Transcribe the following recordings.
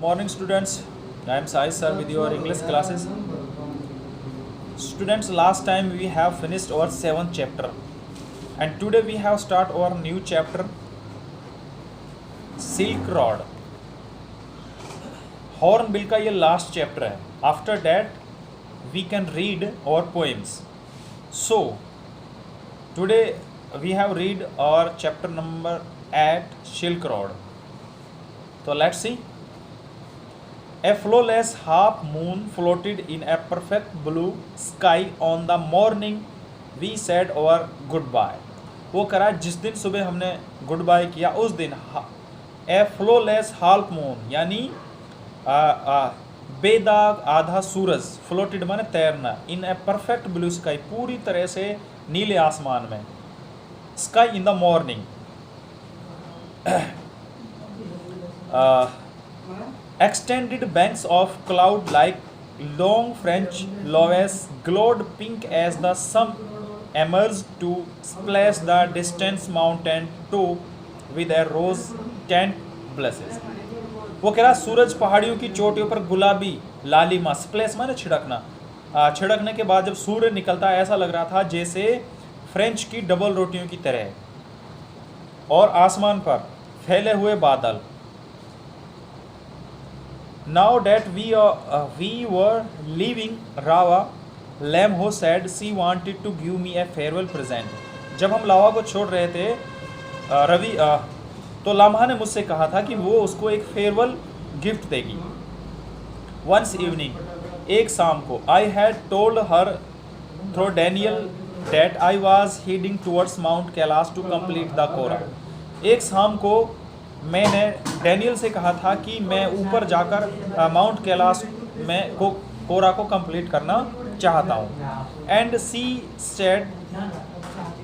Morning students, I am Sai sir with your English classes. Students, last time we have finished our 7th chapter and today we have start our new chapter, Silk Road. Hornbill का ये last chapter है. After that we can read our poems. So today we have read our chapter number 8, Silk Road. So let's see. A flawless half moon floated in a perfect blue sky on the morning we said our goodbye. वो करा जिस दिन सुबह हमने good bye किया उस दिन ए flawless half moon यानी बेदाग आधा सूरज, फ्लोटेड माने तैरना, इन ए परफेक्ट ब्लू स्काई पूरी तरह से नीले आसमान में, sky in the morning, extended banks of cloud like long French loaves glowed pink as the sun emerged to splash the distant mountain top with a rose tint blushes. वो कह रहा सूरज पहाड़ियों की चोटियों पर गुलाबी लालिमा, स्प्लैश माने छिड़कना, छिड़कने के बाद जब सूर्य निकलता ऐसा लग रहा था जैसे फ्रेंच की डबल रोटियों की तरह, और आसमान पर फैले हुए बादल. Now that we were leaving Rava, Lamho said she wanted to give me a farewell present. जब हम लावा को छोड़ रहे थे रवि तो लाम्हा ने मुझसे कहा था कि वो उसको एक फेयरवेल गिफ्ट देगी. Once evening, एक शाम को, I had told her through Daniel that I was heading towards Mount Kailash to complete the Korah. एक शाम को मैंने डैनियल से कहा था कि मैं ऊपर जाकर माउंट कैलाश में कोरा को कंप्लीट करना चाहता हूँ. And she said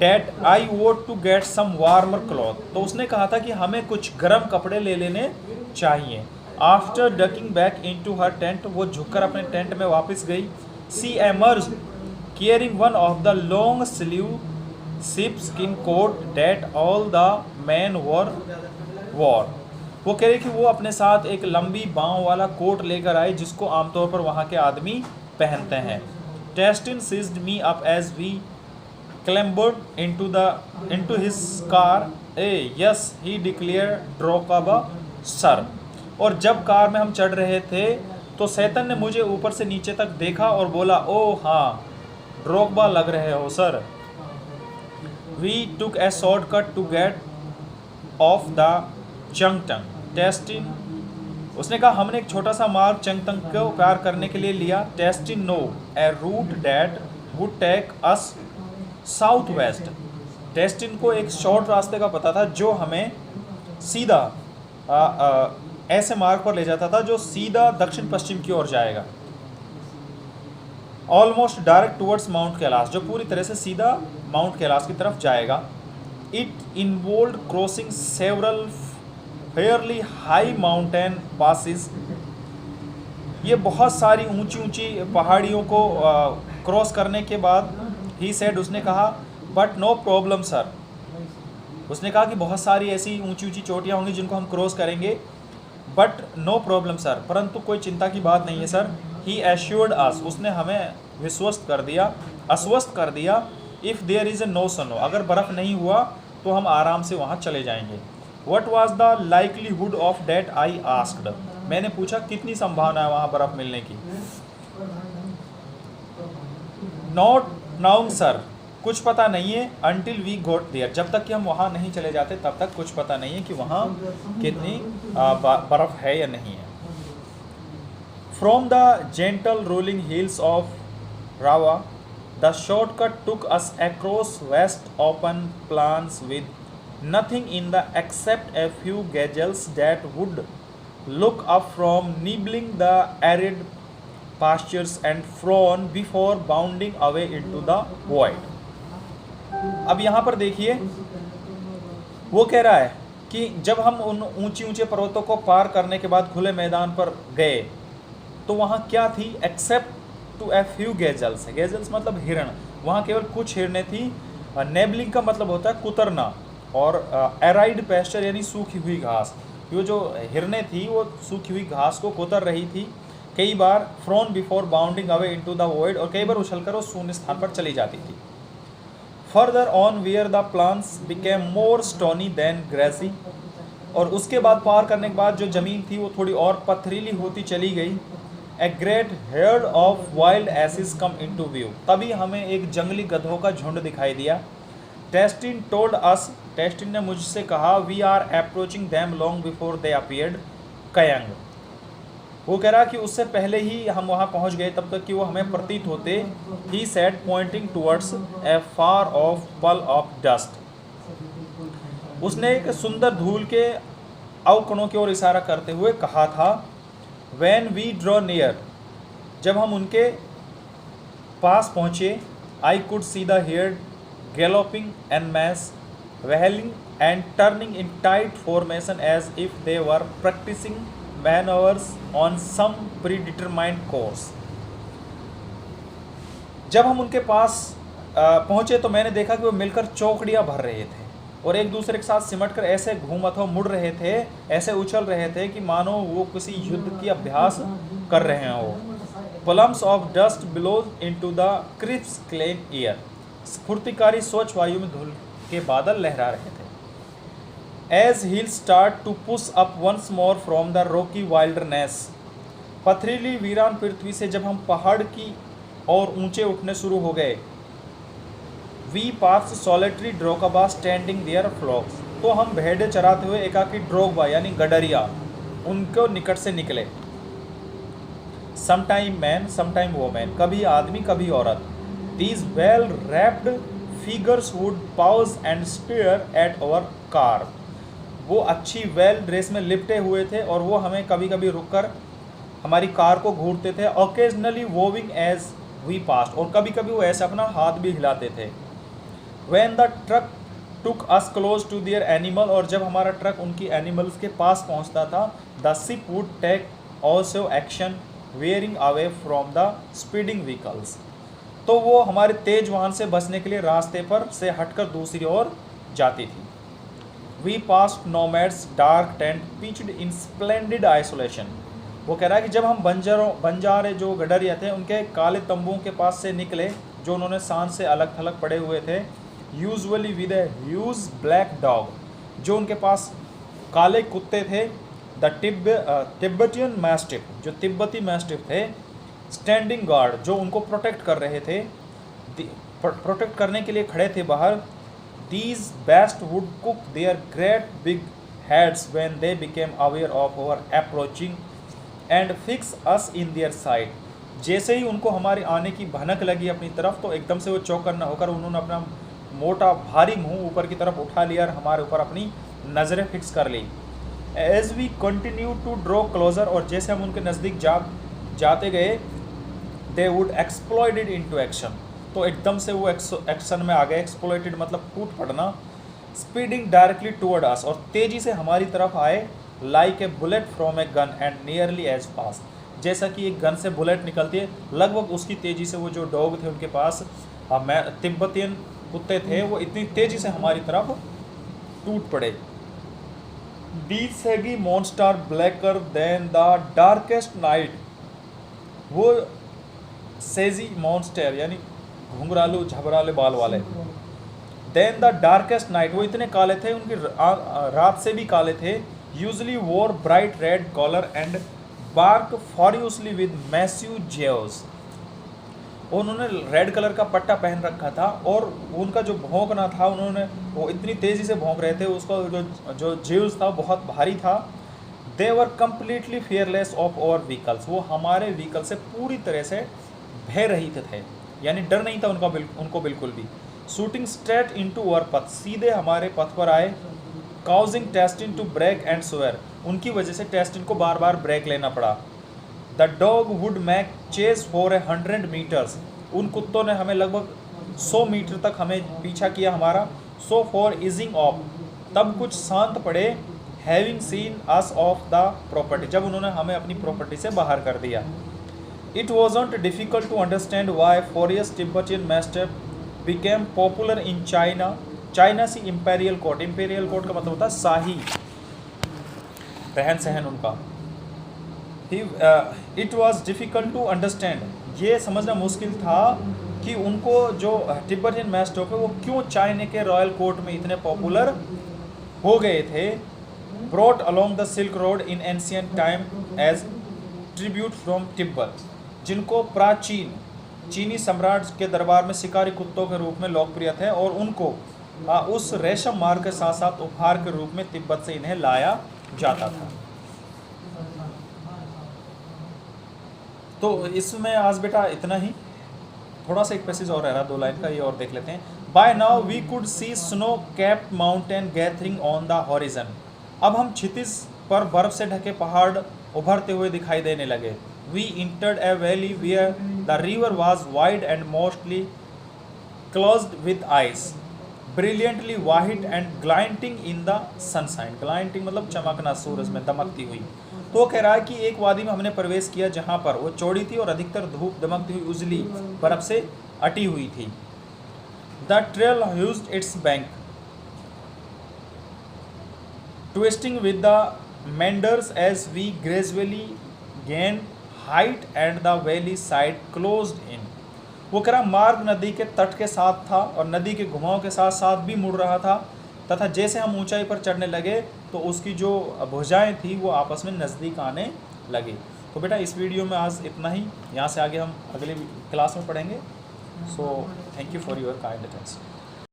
that I want to get some warmer cloth. तो उसने कहा था कि हमें कुछ गर्म कपड़े ले लेने चाहिए. After ducking back into her tent, वो झुककर अपने टेंट में वापस गई. She emerged carrying one of the long sleeve sheepskin coat that all the men wore. वो कह रहे कि वो अपने साथ एक लंबी बाँव वाला कोट लेकर आए जिसको आमतौर पर वहाँ के आदमी पहनते हैं. Tseten sized me up as we clambered into his car. Yes he declared drokpa sir. और जब कार में हम चढ़ रहे थे तो सैतन ने मुझे ऊपर से नीचे तक देखा और बोला, ओह हाँ ड्रोकबा लग रहे हो sir. We took a shortcut to get off the Changtang. Tseten, उसने कहा हमने एक छोटा सा मार्ग चंगटंग को पार करने के लिए लिया. टेस्टिन know a route that would take us south west. टेस्टिन को एक शॉर्ट रास्ते का पता था जो हमें सीधा ऐसे मार्ग पर ले जाता था जो सीधा दक्षिण पश्चिम की ओर जाएगा. Almost direct towards mount Kailash, जो पूरी तरह से सीधा माउंट कैलाश की तरफ जाएगा. It involved crossing several fairly high mountain passes. ये बहुत सारी ऊंची ऊंची पहाड़ियों को क्रॉस करने के बाद ही सेड, उसने कहा, बट नो प्रॉब्लम सर. उसने कहा कि बहुत सारी ऐसी ऊंची ऊंची चोटियाँ होंगी जिनको हम क्रॉस करेंगे, बट नो प्रॉब्लम सर, परंतु कोई चिंता की बात नहीं है सर. ही एश्योर्ड अस, उसने हमें विश्वस्त कर दिया, आश्वस्त कर दिया. If there is a no snow, अगर बर्फ़ नहीं हुआ तो हम आराम से वहाँ चले जाएंगे. What was the likelihood of that I asked. मैंने पूछा कितनी संभावना है वहाँ बर्फ़ मिलने की. नॉट नाउंग सर, कुछ पता नहीं है. अनटिल वी गोट देयर, जब तक कि हम वहाँ नहीं चले जाते तब तक कुछ पता नहीं है कि वहाँ कितनी बर्फ़ है या नहीं है. From the gentle rolling hills of Rawa, the shortcut took us across vast open plains with nothing in the except a few gazelles that would look up from nibbling the arid pastures and frown before bounding away into the void. अब यहाँ पर देखिए, वो कह रहा है कि जब हम उन ऊंची ऊंचे पर्वतों को पार करने के बाद खुले मैदान पर गए तो वहाँ क्या थी, एक्सेप्ट टू ए फ्यू गेजल्स. गेजल्स मतलब हिरण, वहाँ केवल कुछ हिरनें थी. नेबलिंग का मतलब होता है कुतरना, और एराइड पेस्चर यानी सूखी हुई घास. कि वो जो हिरने थी वो सूखी हुई घास को कोतर रही थी, कई बार frozen before bounding away into the void, और कई बार उछलकर वो शून्य स्थान पर चली जाती थी। Further on where the plants became more stony than grassy, और उसके बाद पार करने के बाद जो ज़मीन थी वो थोड़ी और पथरीली होती चली गई। A great herd of wild asses come into view, तभी हमें एक जंगली गधों का झुंड दिखाई दिया। टेस्टिन टोल्ड अस, टेस्टिन ने मुझसे कहा, we are approaching them long before they appeared kiang, वो कह रहा कि उससे पहले ही हम वहाँ पहुँच गए, तब तक कि वो हमें प्रतीत होते। He said pointing towards a far of पल ऑफ डस्ट, उसने एक सुंदर धूल के अवकणों की ओर इशारा करते हुए कहा था। When we draw near, जब हम उनके पास पहुँचे, I could see the herd galloping en masse, wailing and turning in tight formation as if they were practicing maneuvers on some predetermined course. जब हम उनके पास पहुँचे तो मैंने देखा कि वो मिलकर चौकड़ियाँ भर रहे थे और एक दूसरे के साथ सिमटकर ऐसे घूम अथवा मुड़ रहे थे, ऐसे उछल रहे थे कि मानो वो किसी युद्ध की अभ्यास कर रहे हों। Plumes of dust billows into the crisp clean air, स्फूर्तिकारी स्वच्छ वायु में धूल के बादल लहरा रहे थे। As hill start to push up once more from the rocky wilderness, पथरीली वीरान पृथ्वी से जब हम पहाड़ की और ऊंचे उठने शुरू हो गए। We pass solitary drokpa standing their flocks, तो हम भेड़े चराते हुए एकाकी ड्रोकबा यानी गडरिया उनको निकट से निकले। समटाइम मैन समटाइम वोमेन, कभी आदमी कभी औरत। These well wrapped figures would pause and stare at our car, वो अच्छी वेल ड्रेस में लिपटे हुए थे और वो हमें कभी कभी रुककर हमारी कार को घूरते थे। ओकेजनली वोविंग एज वी पास्ट, और कभी कभी वो ऐसे अपना हाथ भी हिलाते थे। When the truck took us close to their animal, और जब हमारा ट्रक उनकी एनिमल्स के पास पहुंचता था, the ship would take also action veering away from the speeding vehicles, तो वो हमारे तेज वाहन से बचने के लिए रास्ते पर से हटकर दूसरी ओर जाती थी। We passed nomads dark tent pitched in splendid isolation, वो कह रहा है कि जब हम बंजारे जो गडरिया थे उनके काले तंबुओं के पास से निकले जो उन्होंने सांझ से अलग थलग पड़े हुए थे। Usually with a huge black dog, जो उनके पास काले कुत्ते थे। द तिब्बतियन मैस्टिफ, जो तिब्बती मैस्टिफ थे। स्टैंडिंग गार्ड, जो उनको प्रोटेक्ट कर रहे थे, प्रोटेक्ट करने के लिए खड़े थे बाहर। These beasts would cock their great big heads when they became aware of our approaching and fix us in their sight, जैसे ही उनको हमारे आने की भनक लगी अपनी तरफ तो एकदम से वो चौकन्ना होकर उन्होंने अपना मोटा भारी मुंह ऊपर की तरफ उठा लिया और हमारे ऊपर अपनी नज़रें फिक्स कर ली। As we continue to draw closer, और जैसे हम उनके नज़दीक जाते गए, they would exploded into action, तो एकदम से वो एक्शन में आ गए। एक्सप्लॉइटेड मतलब टूट पड़ना। स्पीडिंग डायरेक्टली टुवर्ड अस, और तेज़ी से हमारी तरफ आए। Like a bullet from a gun and nearly as fast, जैसा कि एक गन से बुलेट निकलती है, लगभग उसकी तेज़ी से वो जो डॉग थे उनके पास तिब्बतियन कुत्ते थे, वो इतनी तेज़ी से हमारी तरफ टूट पड़े। The shaggy monster blacker than the darkest night, वो सेजी मॉन्स्टर यानी घुंघरालू झबराले बाल वाले। देन द डार्केस्ट नाइट, वो इतने काले थे, उनकी रात से भी काले थे। Usually wore bright red collar and bark furiously with massive jaws, उन्होंने रेड कलर का पट्टा पहन रखा था और उनका जो भौंकना था, उन्होंने वो इतनी तेज़ी से भौंक रहे थे, उसका जो जेव्स था बहुत भारी था। They were completely fearless of our vehicles, वो हमारे व्हीकल से पूरी तरह से भय रहित थे, यानी डर नहीं था उनको बिल्कुल भी। शूटिंग स्ट्रेट इनटू आवर पथ, सीधे हमारे पथ पर आए। काउजिंग टेस्टिन टू ब्रेक एंड स्वेयर, उनकी वजह से टेस्टिन को बार बार ब्रेक लेना पड़ा। The dog would make chase for 100 metres, उन कुत्तों ने हमें लगभग 100 मीटर तक हमें पीछा किया हमारा। सो फॉर ईजिंग ऑफ, तब कुछ शांत पड़े। Having seen us off the property, जब उन्होंने हमें अपनी प्रॉपर्टी से बाहर कर दिया। It wasn't difficult to understand why furious Tibetan mastiff became popular in China. China's imperial court, imperial court का मतलब होता है शाही। रहन सहन उनका। It was difficult to understand, ये समझना मुश्किल था कि उनको जो तिब्बतियन मैस्टोप है वो क्यों चाइना के रॉयल कोर्ट में इतने पॉपुलर हो गए थे। Brought along the silk road in ancient time as tribute from Tibet, जिनको प्राचीन चीनी सम्राट के दरबार में शिकारी कुत्तों के रूप में लोकप्रिय थे, और उनको उस रेशम मार्ग के साथ साथ उपहार के रूप में तिब्बत से इन्हें लाया जाता था। तो इसमें आज बेटा इतना ही, थोड़ा सा एक पैसेज और रह रहा 2 लाइन का, ये और देख लेते हैं। By now we could see snow capped mountain gathering on the horizon, अब हम क्षितिज पर बर्फ से ढके पहाड़ उभरते हुए दिखाई देने लगे। We entered a valley where the river was wide and mostly closed with ice, brilliantly white and glinting in the sunshine. Glinting मतलब चमकना, सूरज में दमकती हुई। तो कह रहा है कि एक वादी में हमने प्रवेश किया जहाँ पर वो चौड़ी थी और अधिकतर धूप दमकती हुई उजली बर्फ से अटी हुई थी। The trail used its bank twisting with the meanders as we gradually gain height and the valley side closed in. वो कह रहा मार्ग नदी के तट के साथ था और नदी के घुमाव के साथ साथ भी मुड़ रहा था, तथा जैसे हम ऊंचाई पर चढ़ने लगे तो उसकी जो भुजाएं थी वो आपस में नज़दीक आने लगी। तो बेटा इस वीडियो में आज इतना ही, यहाँ से आगे हम अगले क्लास में पढ़ेंगे। So thank you for your kind attention.